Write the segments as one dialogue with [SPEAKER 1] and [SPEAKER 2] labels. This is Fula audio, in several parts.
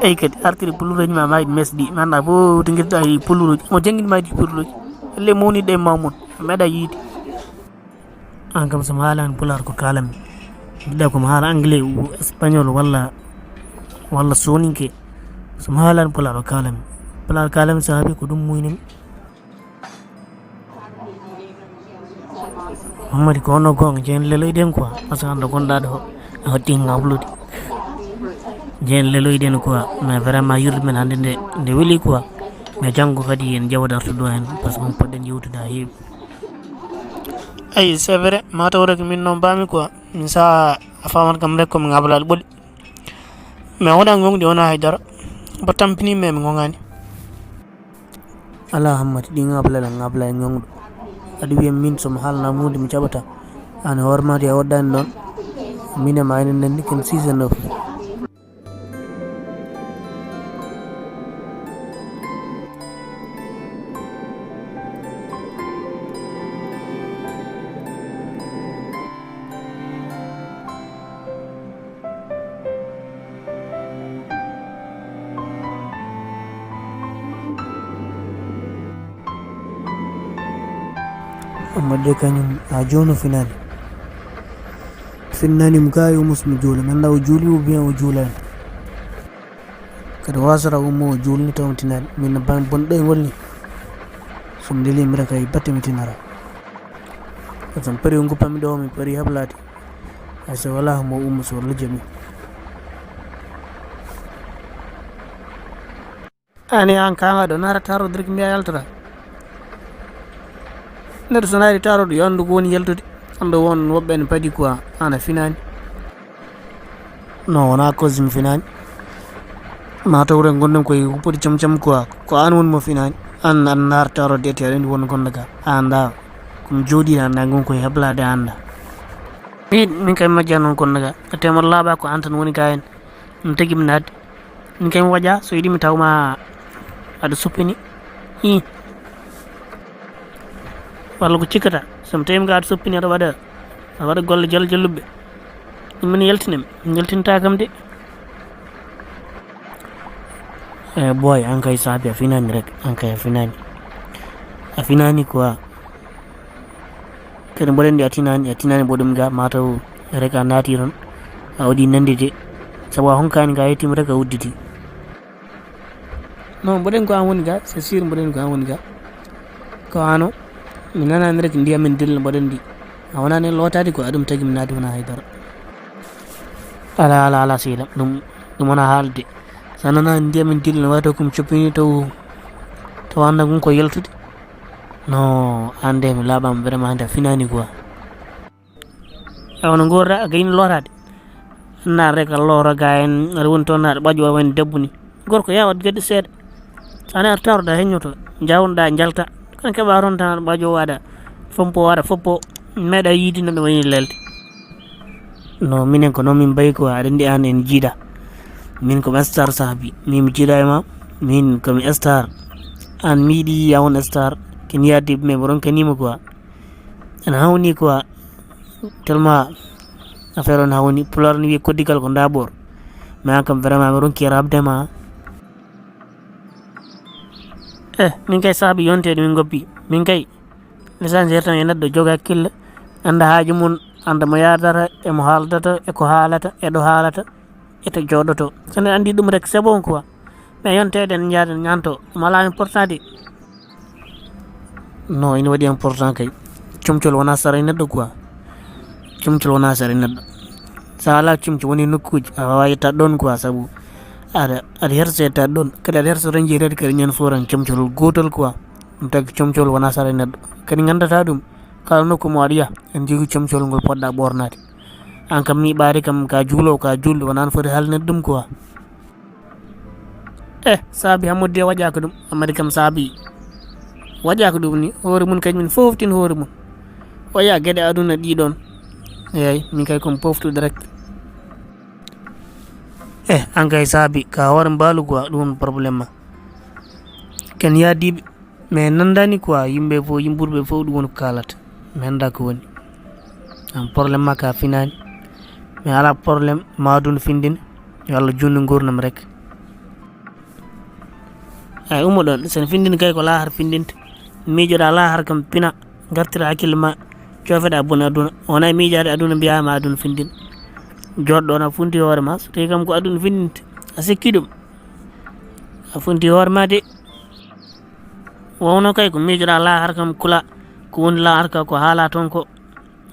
[SPEAKER 1] ay kadi artiri puluroji ma maydi mesdi manda fo tingirta e puluroji mo jangin maydi puluroji le moni de mamon meda yidi an kam sama halan pular ko kalam da ko hala anglais ou espagnol walla soninke sama halan pular ko kalam sahabi ko dum muyni Hamadi ko no gong jen lelo iden quoi parce que ando gonda do hoti ngablude jen lelo iden quoi mais vraiment yurdu men hande nde weli quoi mais jango kadi en jawda artudo hen parce que on podden yewtuda heewi ay c'est vrai mata wora min non bami quoi min sa afaman kam rek ko mi ngablal bodi mais wona ngongdi wona haydara ba tampini me mi ngongani ala Hamadi di ngabla ngongdo adi wi min som halna mundi mi jabata an hormati a waddani non mine ma enen nanni ken 6 et 9 Hamadi kanyum a jono finani mukayo musmu jula manda o juli ou bien o julani kada wasara ummo o julni tawtinani min ban bonɗo wolni som delimi rek ay batte mi tinara sam pari nguppami ɗo mi pari hablade aysa wala mo ummo so lejami ani an kanga ɗo nara tarodre ko mbiya yaltata neɗɗo so naari taroɗo yo andu ko woni yaltude ando won woɓɓe ne padi quoi ana finani non wona cause mi finani ma tawre gonɗen koye huppode camcam quoi ko an woni mo finani an nar tarode ete aɗa andi won gonɗo ga anda komi jooɗi anda gon koye heblade anda min kay mi majja noon gonɗo ga temor laaɓa ko an tan woni ga hen mi tagui mi nadde min kay mi waƴa so yiiɗi mi tawma aɗa suppini walla ko cikkata somi tawi mi ga aɗa soppini aɗa waɗa golle jalluɓe ɗum min yaltinami mi yaltinta kam de boy an kay saabi a finani rek an kay a finani quoi kadi mboɗen ndi a tinani boɗum ga mataw rek a naati toon a waɗi nandide saabu a honkani ga yettima rek a udditi non mboɗen ko an woni ga c'est sûr mboɗen ko an woni ga ko ano mi nanani rek ndiyam men dilla mboɗen ndi a wonani lotade ko aɗum tagui mi naati wona haydara ala seeɗam ɗum wona haalde sa nanani ndiyam men dilla wataw komi coppini taw anda gon ko yaltude non ande mi laaɓama vraiment hande a finani quoi wono gorra a gayni lotade anna rek a loora ga en aɗa woni toon aɗa ɓaƴo wayno debbo ni gorko yawa gadde seeɗa sani aɗa tawroɗa heññoto jawnoɗa jalta kan keɓa toon tan aɗa ɓaƴo waɗa foppo meeɗa yiidi no ɗum wayni lelde non minen ko noon min mbayi ko aɗa andi an en jiiɗa min komi star saabi min mi jiiɗa e ma min komi star an mi yiiɗi ya won star ken yaddiɓe mais mboɗon kanima quoi ene hawni quoi tellement affaire on hawni pular ni wiye koddigal ko ndaɓor mais an kam vraiment mi ronki rabdema min kay saabi yontede min goppi min kay l'essentiel tan e neɗɗo joga hakkille anda haaji mum anda mo yadata emo haaldata eko haalata eɗo haalata eto joɗoto sone andi ɗum rek c'est bon quoi mais yontede en jaaden ñanto ɗum ala important de non ina waɗi important kay comcol wona sara neɗɗo quoi comcol wona sara neɗɗo sa ala comci woni nokkuji a wawa yetta ɗon quoi saabu aɗa hersa yetta ɗon kadi aɗa hersa tan jeetati kadi ñande fo tan comcol gotol quoi ɗum tagui comcol wona sara neɗɗo kadi gandata ɗum kala nokku mo aɗa yaha en jogui comcol ngol poɗɗa ɓornade an kam ni ɓaari kam ka juulowo ka julɗo wonano foti haalnede ɗum quoi saabi Hamadi waƴaka ɗum Hamadi kam saabi waƴaka ɗum ni hoore mum kañumen foftin hoore mum oya gueɗe aduna ɗiɗon eyyi min kay komi poftude rek an kay saabi ka hoore mbaalu quoi ɗum woni probléme ma ken yaadiɓe mais nandani quoi yimɓe fo yimɓurɓe fof ɗum woni ko kalata mi anda ko woni an probléme ma ka finani mais ala probléme ma aduna findina yo Allah junnu gurdam rek ay umo ɗon sen findin kay ko lahar findinta miijoɗa lahar kam pina gartira hakkille ma coofeɗa bone aduna wona miijade aduna mbiyama aduna findin joɗɗo na funti hoore ma so tawi kam ko aduna findinta a sikki ɗum a funti hoore ma de wowno kay ko miijoɗa lahar kam kula ko woni lahar ka ko haala toon ko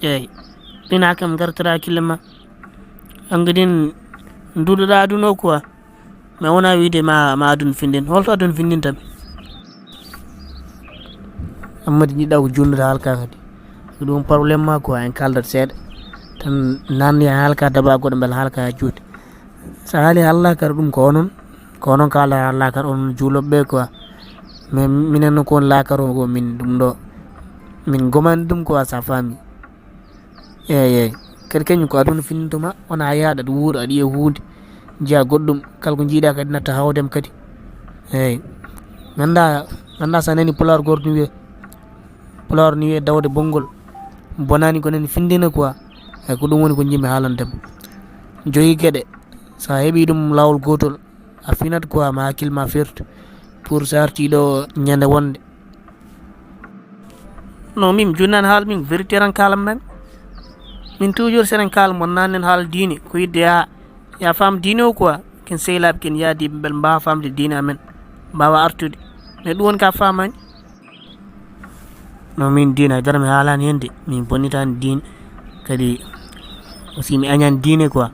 [SPEAKER 1] eyyi pina kam gartira hakkille ma angadin duɗoɗa aduna o quoi mais wona wiide ma aduna findin holto aduna findintami Hamadi jiɗɗa ko junnude haalka kadi ko ɗum probléme ma quoi en kaldat seeɗa tan nanni haalka daba goɗo beele haalka ha juuti so haali Allah kar ɗum ko onon kaala Allah kar onon juuloɓeɓe quoi mais minen no ko woni lakar o ko min ɗum ɗo min gomani ɗum quoi sa faami eyyi kadi kañum ko aduna findintoma wona a yaaɗa aɗa wuura aɗa yiya hunde jiiya goɗɗum kala ko jiiɗa kadi natta hawdem kadi eyyi ganda sa nani pulaar goto ni wiye dawde bonngol bonani ko nani findina quoi eyyi ko ɗum woni ko jimmi haalandema joyi gueɗe sa heeɓi ɗum lawol gotol a finat quoi ma hakkille ma fertu pour sa arti ɗo ñande wonde non min junnani haala min vérité tan kalamnami min toujours seɗen kaala mon nannen haala diine ko yidde ya faam diine o quoi ken sehilaɓe ken yaadiɓe beele mbawa famde diine amen mbawa artude mais ɗum woni ka famani non min diine haydara mi haalani hen de min bonnitani diine kadi aussi mi añani diine quoi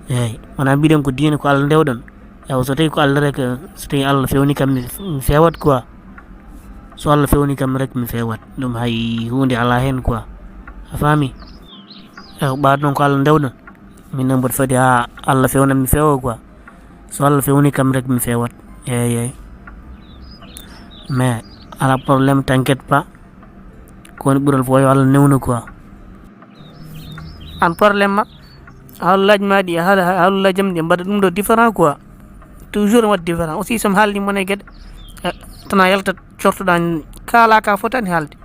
[SPEAKER 1] eyyi wona mbiɗen ko diine ko Allah ndewɗon ewa so tawi ko Allah rek so tawi Allah fewni kam mi fewat quoi so Allah fewni kam rek mi fewat ɗum hay hunde ala hen quoi a faami eyi ɓaade noon ko Allah ndewɗon min nan mboɗo fadi ha Allah fewnam mi fewo quoi so Allah fewni kam rek mi fewat eyyi mais ala probléme t'inquiète pas ko woni ɓuural fo yo Allah newno quoi an probléme ma haalullaji ma ɗi haalullaji am ɗi mbaɗa ɗum ɗo différent quoi toujours waɗa différent aussi somi haalni mon e gueɗe tana yalta cortoɗa kaala ka fotani haalde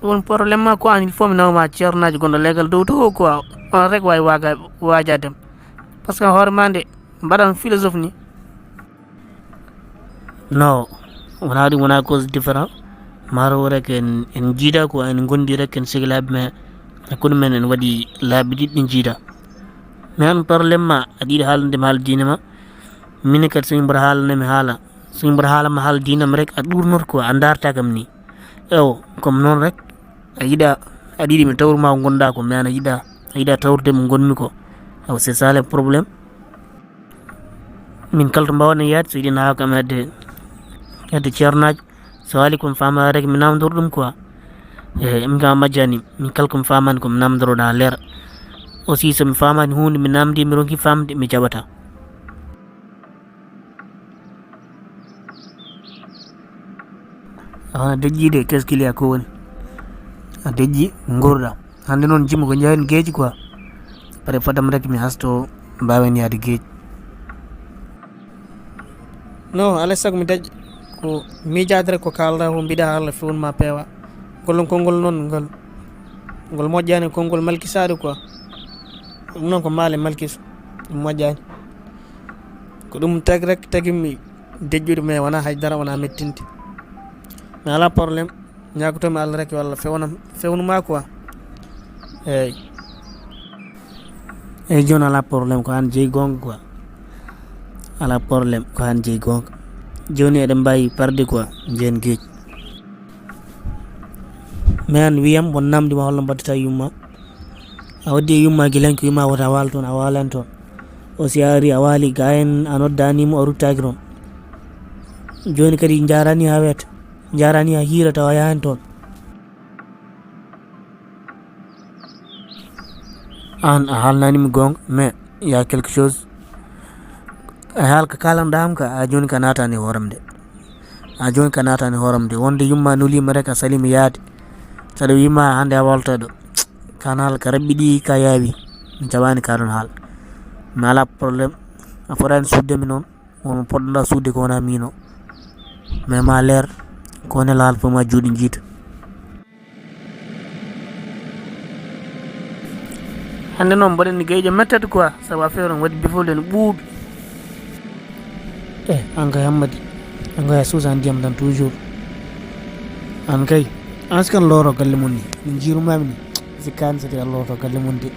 [SPEAKER 1] ɗum woni probléme ma ko an il faut mi nawma ceernaji gonɗo leegal dow to quoi on rek wawi wajadem par ce que hoore ma nde mbaɗan philosophe ni non wona ɗum wona cause différent maro rek en jiida ko en gondi rek en sigi laabi men hakkude men en waɗi laabi ɗiɗi ɗi jiida mais an probléme ma aɗa yiiɗi haalandema haala diine ma min kadi somi mbaɗa haalanami haala somi mbaɗa haalama haala diinam rek a ɗurnot quoi a darta kam ni ewo comme noon rek a yiiɗa aɗa yiiɗi mi tawruma ko gonɗa ko mais an a yiiɗa tawrude mo gonmi ko ewo c'est ça le probléme min kala to mbawɗen yaade so yiɗino haala kam hedde ceernajo so haali komi fama rek mi namdoro ɗum quoi eyyi min kam majjani min kala komi famani komi namdoroɗa leera aussi somi famani hunde mi namdi mi ronki famde mi jaɓata a dejjide qu'est ce qu'il y a ko woni a dejji gurɗa hande noon jimmo ko jawen gueeji quoi pare fadam rek mi hasto mbawen yaade gueeji non alay saago mi daƴƴa ko miijade rek ko kalda ko mbiɗa Allah fewnma peewa gollon konngol noon ngol moƴƴani konngol malkisade quoi ɗum noon ko maale malkisa ɗum moƴƴani ko ɗum tagi rek tagimi dejjude mais wona haydara wona mettinde mais ala probléme ñagotomi Allah rek yo Allah fewnuma quoi eyyi joni ala probléme ko an jeeyi gonga quoi ala probléme ko an jeeyi gonga joni eɗen mbawi parde quoi jeen gueeji mais an wiyam won namdima holno mbaddata yumma a waddi e yumma guilen ko yumma wota waala toon a walani toon aussi a ari a waali ga en a noddanimo a ruttaki toon joni kadi jarani ha weeta jarani ha hiira tawa yahani toon an a haalnanimi gonga mais ya quelque chose a haalka kalanɗam ka a joni ka natani hooram de wonde yumma nolima rek a salima yaade saɗa wima hande a walta ɗo kan haala ka rabɓiɗi ka yaawi mi jaɓani ka ɗon haala mi ala probléme a fotani suddemi noon wonmo poɗɗoɗa sudde ko wona mino mais ma leer ko woni laal fo ma juuɗe jiita hande noon mboɗen gueƴo mettata quoi sabu affaire on waɗi bifolde no ɓuuɓi an ka Hamadi ngoya susan diam dan toujours an kay askan loro galle mun ni jiru mamni zikan sa loro galle mun de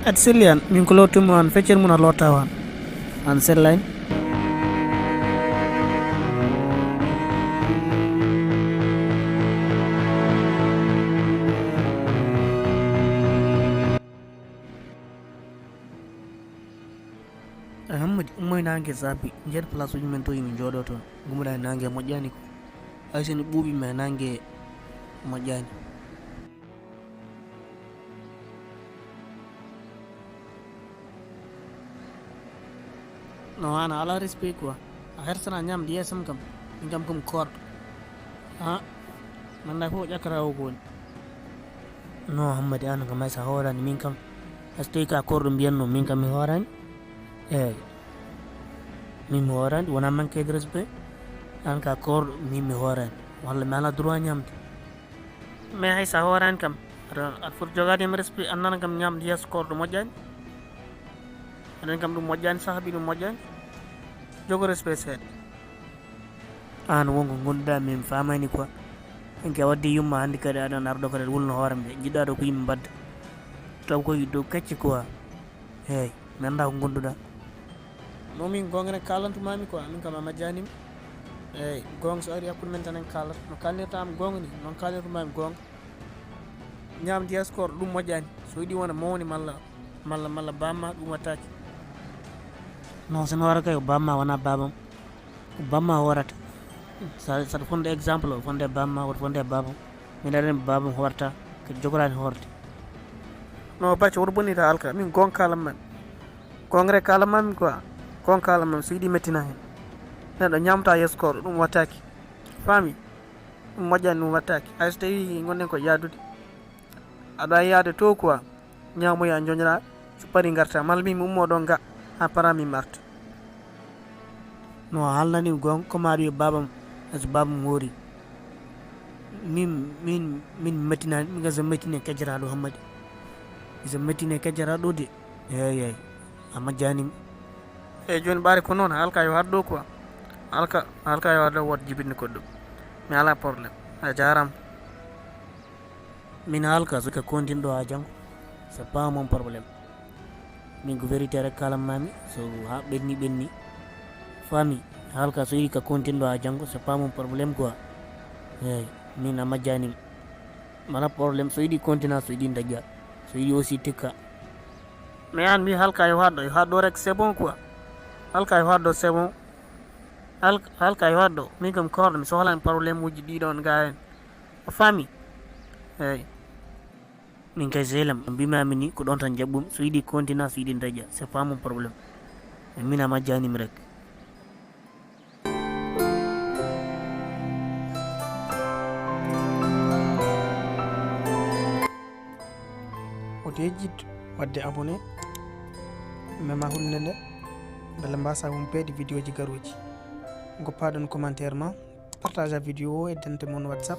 [SPEAKER 1] at selian min ko lotum an feccer mun a lotawan an selline Hamadi ummoy nange zabi nder place uji men to yimi jodoto gumuda nange mojjani ko ayseni buubi me nange mojjani no ana ala respect quoi a hersana nyam di yesam kam ngam kum kord ha man da ko jakara o gon no Hamadi an ngam sa horani min kam astay ka kordo biyanno min kam mi horani min horan wona manque de respect an ka kor min mi horan walla mi ala droit ñamde mais hay sa horan kam aɗa foti jogade mi respect an nana kam ñamde yes kordo moƴƴani aɗen kam ɗum moƴƴani sahabi ɗum moƴƴani jogo respect seeɗa an wonko gonduɗa min famani quoi enke wadde yumma hande kadi aɗan arɗo kadi wulno hooram de jiɗɗa ɗo ko yimɓe mbadda taw koye dow kacce quoi hey mi anda ko gonduɗa momin gongene kalantumami quoi min kam a majjanimi eyyi gonga so ari hakkude men tan en kalata no kalnirtami gonga ni noon kalnirtumami gonga ñamde yeskor ɗum moƴƴani so yiiɗi wona mawni malla bamma ɗum wattaki non somi wara kay ko bamma wona babam ko bamma horata saɗa fonde exemple o fonde bamma woto fonde babam min aɗani babam horta kadi jogorani horde non bacce woto bonita alka min gonga kalanmami gongre kalanmami quoi gon kala mam so yiɗi mettina hen neɗɗo ñamta yeskoɗo ɗum wattaki faami ɗum moƴƴani ɗum wattaki hay so tawi gonɗen ko yadude aɗa yaade to quoi ñamoya joñoɗa so paari garta malla min mi ummo ɗon ga ha para min marta no halnani gon comme aɗa wiya babam so babam hoori min mettinani min so mettine kejjata ɗo Hamadi so mettine kejjata ɗo de eyyi a majjanimi eyyi joni ɓaari ko noon halka yo har ɗo quoi halka yo har ɗo woto jibinde koɗɗo mi ala probléme a jarama min halka soka continue ɗo ha janggo c'est pas mon probléme min ko vérité rek kalanmami so ha ɓenni fami halka so yiɗi ka continue ɗo ha janggo c'est pas mon probléme quoi eyyi min a majjanimi mala probléme so yiɗi continue so yiɗi daƴƴa so yiɗi aussi tikka mais an mi halka yo haɗɗo rek c'est bon quoi halka yo haɗɗo c'est bon halka yo haɗɗo min kam korɗo mi sohlani probléme uji ɗiɗon ga hen o faami eyyi min kay sehlem mbimami ni ko ɗon tan jaɓɓumi so yiɗi continue so yiɗi daƴƴa c'est pas mon probléme min a majjanimi rek oto yejjid wadde abonné mema hulde nde beele mbasa humpede vidéo ji garoji goppaɗon commentaire ma partage vidéo o e dente mon WhatsApp